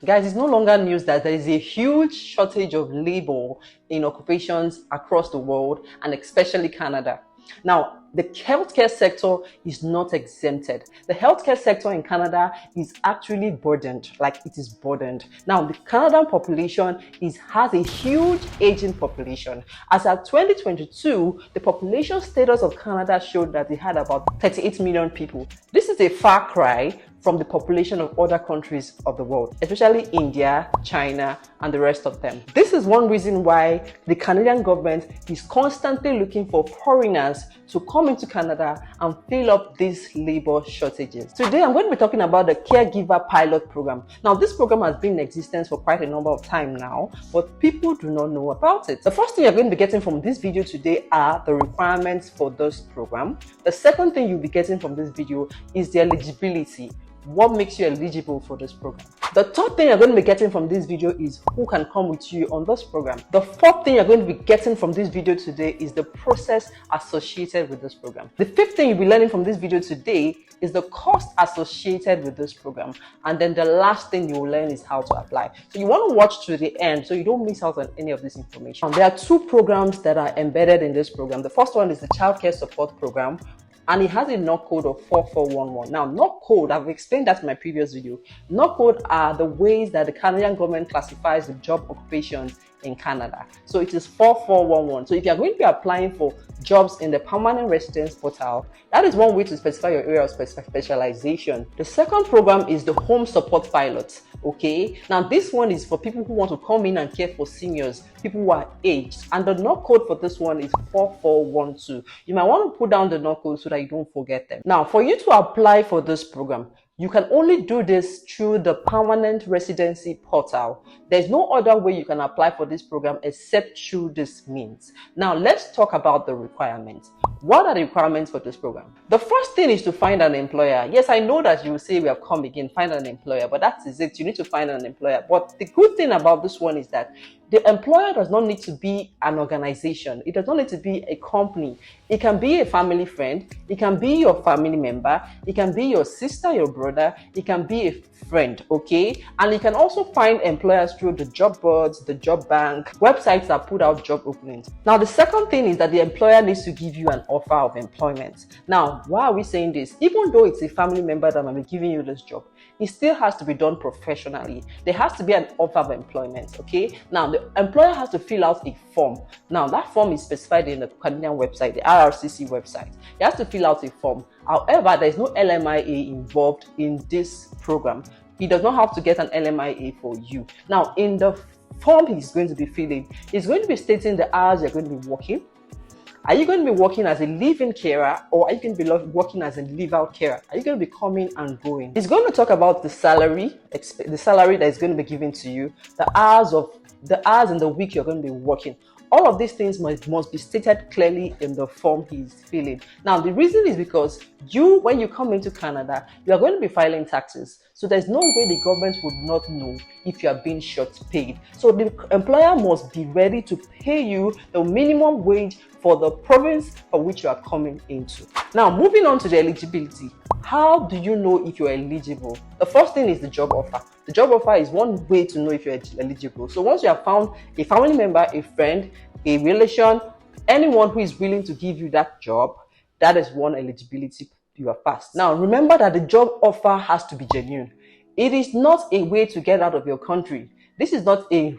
Guys, it's no longer news that there is a huge shortage of labor in occupations across the world and especially Canada. Now, the healthcare sector is not exempted. The healthcare sector in Canada is actually burdened, like it is burdened. Now, the Canadian population has a huge aging population. As at 2022, the population status of Canada showed that it had about 38 million people. This is a far cry from the population of other countries of the world, especially India, China, and the rest of them. This is one reason why the Canadian government is constantly looking for foreigners to come into Canada and fill up these labor shortages. Today, I'm going to be talking about the Caregiver pilot program. Now, this program has been in existence for quite a number of time now, but people do not know about it. The first thing you're going to be getting from this video today are the requirements for this program. The second thing you'll be getting from this video is the eligibility. What makes you eligible for this program? The third thing you're going to be getting from this video is who can come with you on this program. The fourth thing you're going to be getting from this video today is the process associated with this program. The fifth thing you'll be learning from this video today is the cost associated with this program. And then the last thing you'll learn is how to apply. So you want to watch to the end so you don't miss out on any of this information. There are two programs that are embedded in this program. The first one is the childcare support program, and it has a NOC code of 4411. Now, NOC code, I've explained that in my previous video. NOC code are the ways that the Canadian government classifies the job occupations in Canada. So it is 4411. So if you're going to be applying for jobs in the permanent residence portal, that is one way to specify your area of specialization. The second program is the home support pilot. Okay, now this one is for people who want to come in and care for seniors, people who are aged, and the NOC code for this one is 4412. You might want to put down the NOC code so that you don't forget them. Now, for you to apply for this program, you can only do this through the permanent residency portal. There's no other way you can apply for this program except through this means. Now, let's talk about the requirements. What are the requirements for this program? The first thing is to find an employer. Yes, I know that you will say we have come again, find an employer, but that is it. You need to find an employer. But the good thing about this one is that the employer does not need to be an organization. It does not need to be a company. It can be a family friend. It can be your family member. It can be your sister, your brother. It can be a friend, okay? And you can also find employers through the job boards, the job bank, websites that put out job openings. Now, the second thing is that the employer needs to give you an offer of employment. Now, why are we saying this? Even though it's a family member that might be giving you this job, it still has to be done professionally. There has to be an offer of employment, okay? Now, the employer has to fill out a form. Now, that form is specified in the Canadian website, the RRCC website. He has to fill out a form. However, there is no LMIA involved in this program. He does not have to get an LMIA for you. Now, in the form he's going to be filling, he's going to be stating the hours you're going to be working. Are you going to be working as a live-in carer, or are you going to be working as a live-out carer? Are you going to be coming and going? He's going to talk about the salary that is going to be given to you, the hours in the week you're going to be working. All of these things must be stated clearly in the form he's filling. Now, the reason is because when you come into Canada, you are going to be filing taxes. So there's no way the government would not know if you are being short paid. So the employer must be ready to pay you the minimum wage for the province for which you are coming into. Now, moving on to the eligibility. How do you know if you're eligible? The first thing is the job offer. The job offer is one way to know if you're eligible. So once you have found a family member, a friend, a relation, anyone who is willing to give you that job, that is one eligibility you are passed. Now, remember that the job offer has to be genuine. It is not a way to get out of your country. This is not a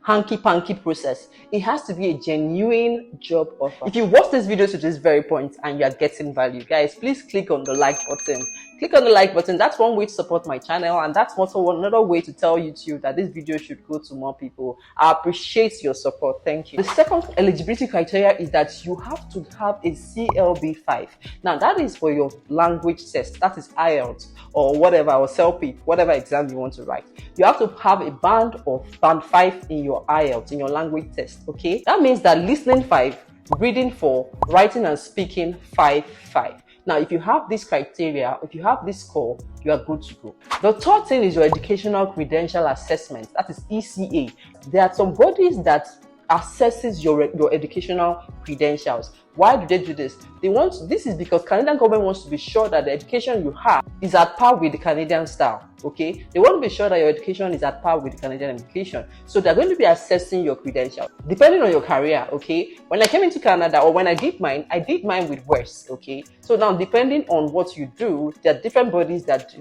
hanky-panky process. It has to be a genuine job offer. If you watch this video to this very point and you are getting value, guys, please click on the like button. Click on the like button. That's one way to support my channel, and that's also another way to tell YouTube that this video should go to more people. I appreciate your support. Thank you. The second eligibility criteria is that you have to have a CLB5. Now, that is for your language test. That is IELTS or whatever, or CELP, whatever exam you want to write. You have to have a band 5 in your IELTS, in your language test, okay? That means that listening 5, reading 4, writing and speaking 5. Now, if you have this criteria, if you have this score, you are good to go. The third thing is your educational credential assessment. That is ECA. There are some bodies that assesses your educational credentials. Why do they do this? This is because Canadian government wants to be sure that the education you have is at par with the Canadian style. Okay, they want to be sure that your education is at par with the Canadian education. So they're going to be assessing your credentials depending on your career. Okay, when I came into Canada, or when I did mine with WES. Okay, so now depending on what you do, there are different bodies that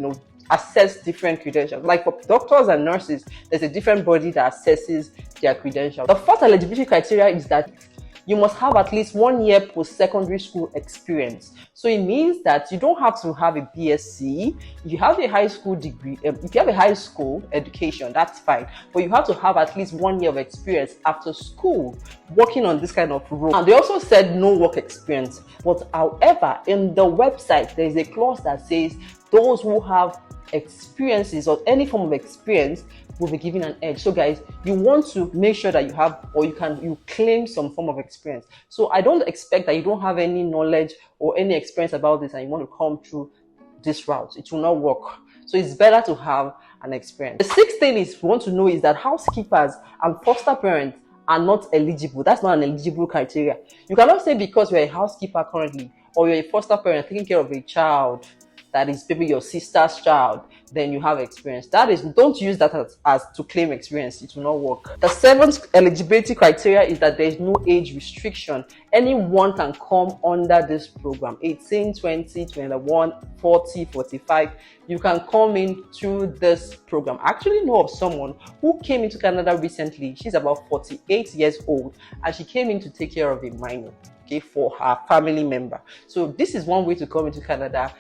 assess different credentials. Like for doctors and nurses, there's a different body that assesses their credentials. The fourth eligibility criteria is that you must have at least 1 year post-secondary school experience. So it means that you don't have to have a BSc. If you have a high school degree, if you have a high school education, that's fine. But you have to have at least 1 year of experience after school working on this kind of role. And they also said no work experience. But however, in the website, there is a clause that says those who have experiences or any form of experience will be given an edge. So guys, you want to make sure that you have, or you claim some form of experience. So I don't expect that you don't have any knowledge or any experience about this and you want to come through this route. It will not work. So it's better to have an experience. The sixth thing is you want to know is that housekeepers and foster parents are not eligible. That's not an eligible criteria. You cannot say because you're a housekeeper currently or you're a foster parent taking care of a child that is maybe your sister's child, then you have experience. Don't use that as to claim experience. It will not work. The seventh eligibility criteria is that there is no age restriction. Anyone can come under this program. 18, 20, 21, 40, 45. You can come in through this program. I actually know of someone who came into Canada recently. She's about 48 years old and she came in to take care of a minor, okay, for her family member. So this is one way to come into Canada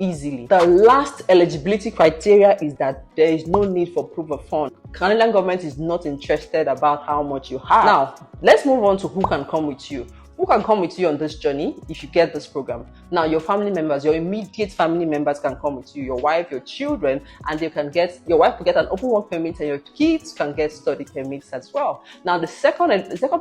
easily. The last eligibility criteria is that there is no need for proof of fund. Canadian government is not interested about how much you have. Now, let's move on to who can come with you. Who can come with you on this journey if you get this program? Now, your family members, your immediate family members can come with you, your wife, your children, and your wife will get an open work permit and your kids can get study permits as well. Now, the second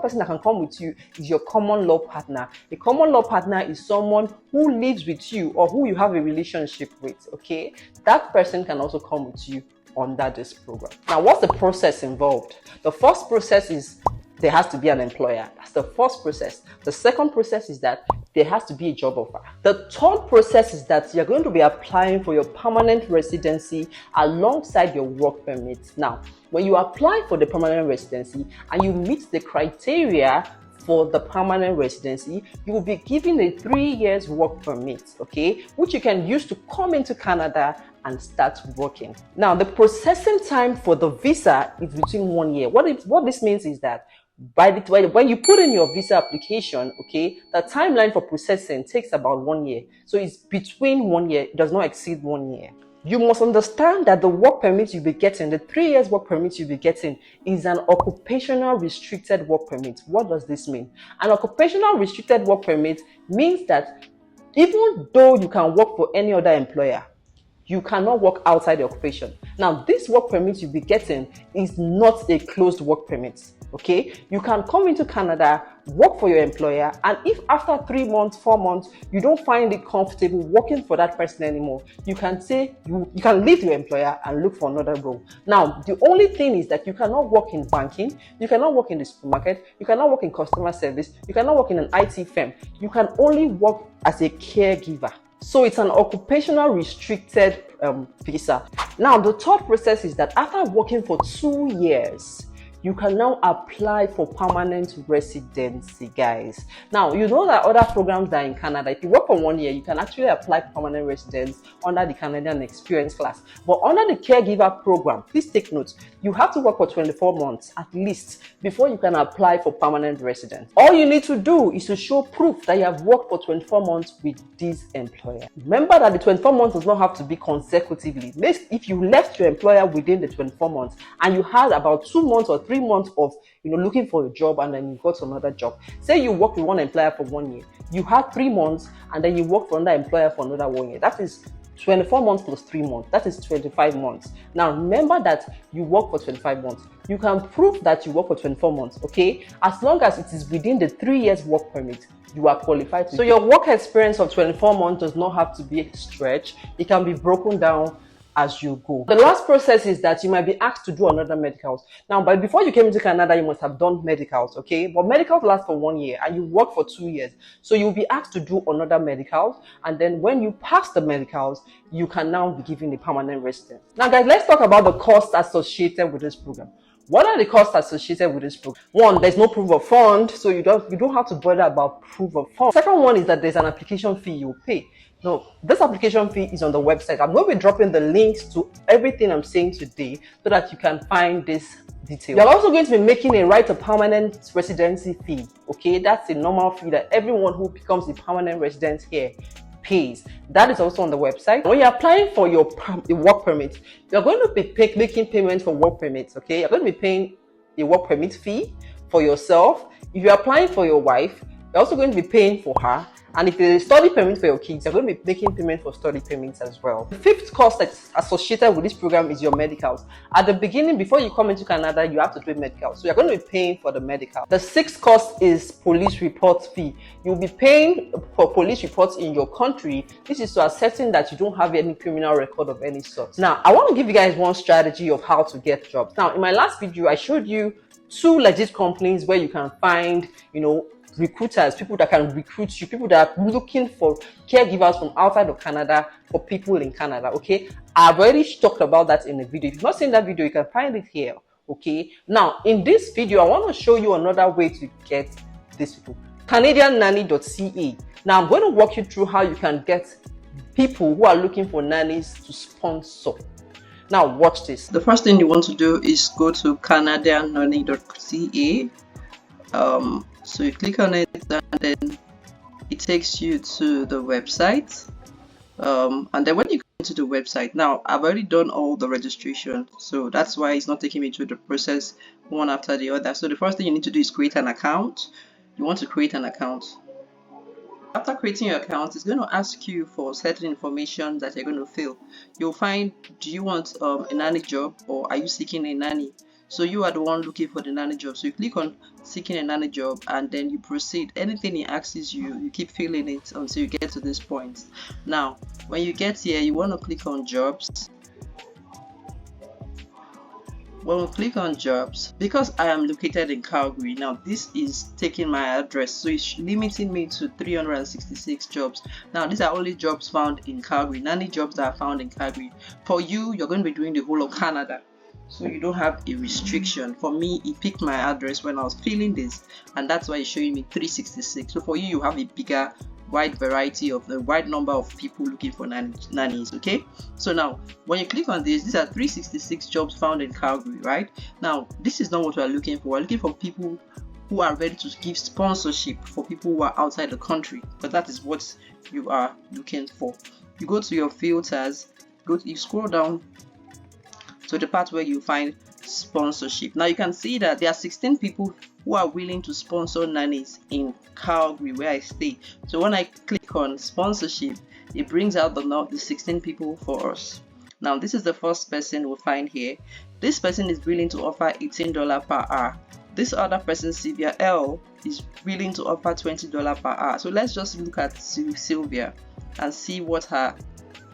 person that can come with you is your common law partner. A common law partner is someone who lives with you or who you have a relationship with, okay? That person can also come with you under this program. Now, what's the process involved? The first process is there has to be an employer. That's the first process. The second process is that there has to be a job offer. The third process is that you're going to be applying for your permanent residency alongside your work permit. Now, when you apply for the permanent residency and you meet the criteria for the permanent residency, you will be given a 3 years work permit, okay, which you can use to come into Canada and start working. Now, the processing time for the visa is between 1 year. What this means is that when you put in your visa application, okay, the timeline for processing takes about 1 year. So it's between 1 year, it does not exceed 1 year. You must understand that the work permit you'll be getting, the 3 years work permit you'll be getting, is an occupational restricted work permit. What does this mean? An occupational restricted work permit means that even though you can work for any other employer, you cannot work outside the occupation. Now, this work permit you'll be getting is not a closed work permit. Okay, you can come into Canada, work for your employer, and if after 3 months, 4 months, you don't find it comfortable working for that person anymore, you can say you can leave your employer and look for another role. Now, the only thing is that you cannot work in banking, you cannot work in the supermarket, you cannot work in customer service, you cannot work in an IT firm. You can only work as a caregiver. So it's an occupational restricted visa. Now, the third process is that after working for 2 years, you can now apply for permanent residency, guys. Now, you know that other programs that are in Canada, if you work for 1 year, you can actually apply for permanent residence under the Canadian experience class. But under the caregiver program, please take note, you have to work for 24 months at least before you can apply for permanent residence. All you need to do is to show proof that you have worked for 24 months with this employer. Remember that the 24 months does not have to be consecutively. If you left your employer within the 24 months and you had about 2 months or 3 months of looking for a job and then you got another job. Say you worked with one employer for 1 year. You had 3 months and then you worked for another employer for another 1 year. That is 24 months plus 3 months. That is 25 months. Now remember that you work for 25 months. You can prove that you work for 24 months, okay? As long as it is within the 3 years work permit, you are qualified. So your work experience of 24 months does not have to be stretched. It can be broken down as you go. The last process is that you might be asked to do another medicals. Now, but before you came into Canada, you must have done medicals, okay? But medicals last for 1 year and you work for 2 years. So you'll be asked to do another medicals. And then when you pass the medicals, you can now be given a permanent residence. Now, guys, let's talk about the costs associated with this program. What are the costs associated with this program? One, there's no proof of fund, so you don't have to bother about proof of fund. Second one is that there's an application fee you pay. No, this application fee is on the website. I'm going to be dropping the links to everything I'm saying today so that you can find this detail. You're also going to be making a right to permanent residency fee. Okay, that's a normal fee that everyone who becomes a permanent resident here pays. That is also on the website. When you're applying for your work permit, you're going to be making payments for work permits. Okay, you're going to be paying a work permit fee for yourself. If you're applying for your wife, you're also going to be paying for her. And if there's a study permit for your kids, you're going to be making payment for study payments as well. The fifth cost that's associated with this program is your medicals. At the beginning, before you come into Canada, you have to do medicals. So you're going to be paying for the medical. The sixth cost is police report fee. You'll be paying for police reports in your country. This is to ascertain that you don't have any criminal record of any sort. Now, I want to give you guys one strategy of how to get jobs. Now, in my last video, I showed you 2 legit companies where you can find, recruiters, people that can recruit you, people that are looking for caregivers from outside of Canada for people in Canada. Okay, I've already talked about that in the video. If you've not seen that video, you can find it here. Okay, now in this video, I want to show you another way to get these people. CanadianNanny.ca. Now I'm going to walk you through how you can get people who are looking for nannies to sponsor. Now watch this. The first thing you want to do is go to CanadianNanny.ca. So you click on it and then it takes you to the website. And then when you go into the website, now I've already done all the registration, so that's why it's not taking me through the process one after the other. So the first thing you need to do is create an account. You want to create an account. After creating your account, it's going to ask you for certain information that you're going to fill. You'll find, do you want a nanny job or are you seeking a nanny? So you are the one looking for the nanny job. So you click on seeking a nanny job and then you proceed. Anything he asks you, you keep filling it until you get to this point. Now, when you get here, you want to click on jobs. When we click on jobs, because I am located in Calgary, now this is taking my address, so it's limiting me to 366 jobs. Now these are only jobs found in Calgary, nanny jobs that are found in Calgary. For you, you're going to be doing the whole of Canada, so you don't have a restriction. For me, it picked my address when I was filling this, and that's why it's showing me 366. So for you, you have a bigger, wide variety of the wide number of people looking for nannies. Okay, so now when you click on this, these are 366 jobs found in Calgary, right? Now this is not what we're looking for. We're looking for people who are ready to give sponsorship for people who are outside the country, but that is what you are looking for. You go to your filters, you scroll down to the part where you find sponsorship. Now you can see that there are 16 people who are willing to sponsor nannies in Calgary where I stay. So when I click on sponsorship, it brings out the 16 people for us. Now this is the first person we'll find here. This person is willing to offer $18 per hour. This other person, Sylvia L, is willing to offer $20 per hour. So let's just look at Sylvia and see what her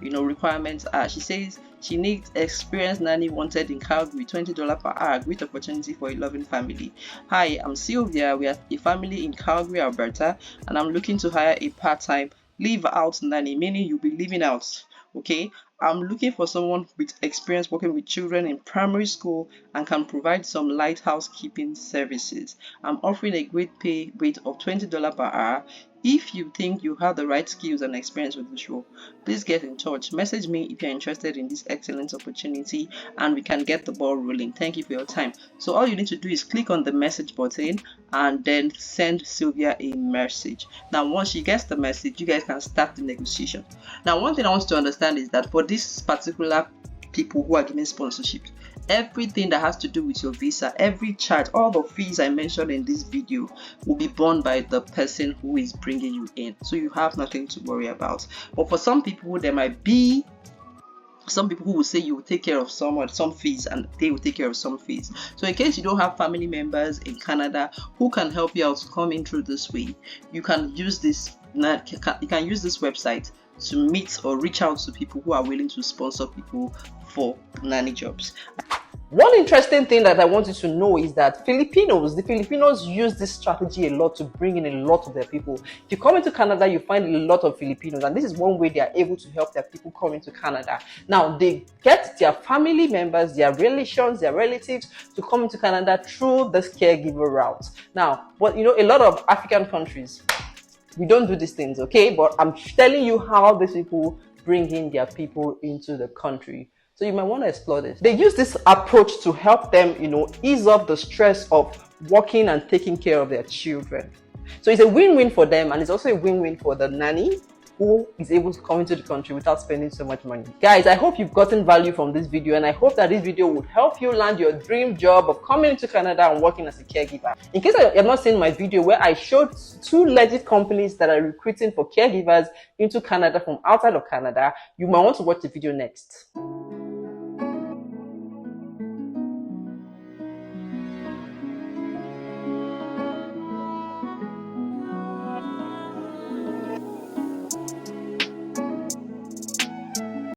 requirements are. She says she needs experienced nanny wanted in Calgary, $20 per hour, great opportunity for a loving family. Hi, I'm Sylvia. We are a family in Calgary, Alberta, and I'm looking to hire a part-time live out nanny, meaning you'll be living out. Okay, I'm looking for someone with experience working with children in primary school and can provide some light housekeeping services. I'm offering a great pay rate of $20 per hour. If you think you have the right skills and experience with this role, please get in touch. Message me if you're interested in this excellent opportunity and we can get the ball rolling. Thank you for your time. So all you need to do is click on the message button and then send Sylvia a message. Now once she gets the message, you guys can start the negotiation. Now one thing I want you to understand is that for this particular people who are giving sponsorship, everything that has to do with your visa, every charge, all the fees I mentioned in this video will be borne by the person who is bringing you in, so you have nothing to worry about. But for some people, there might be some people who will say you will take care of some fees and they will take care of some fees. So in case you don't have family members in Canada who can help you out to come in through this way, you can use this website to meet or reach out to people who are willing to sponsor people for nanny jobs. One interesting thing that I want you to know is that the Filipinos use this strategy a lot to bring in a lot of their people. If you come into Canada, you find a lot of Filipinos, and this is one way they are able to help their people come into Canada. Now, they get their family members, their relations, their relatives to come into Canada through this caregiver route. Now, but a lot of African countries, we don't do these things, okay? But I'm telling you how these people bring in their people into the country. So you might want to explore this. They use this approach to help them, ease off the stress of working and taking care of their children. So it's a win-win for them, and it's also a win-win for the nanny who is able to come into the country without spending so much money. Guys, I hope you've gotten value from this video, and I hope that this video would help you land your dream job of coming into Canada and working as a caregiver. In case you have not seen my video where I showed 2 legit companies that are recruiting for caregivers into Canada from outside of Canada, you might want to watch the video next.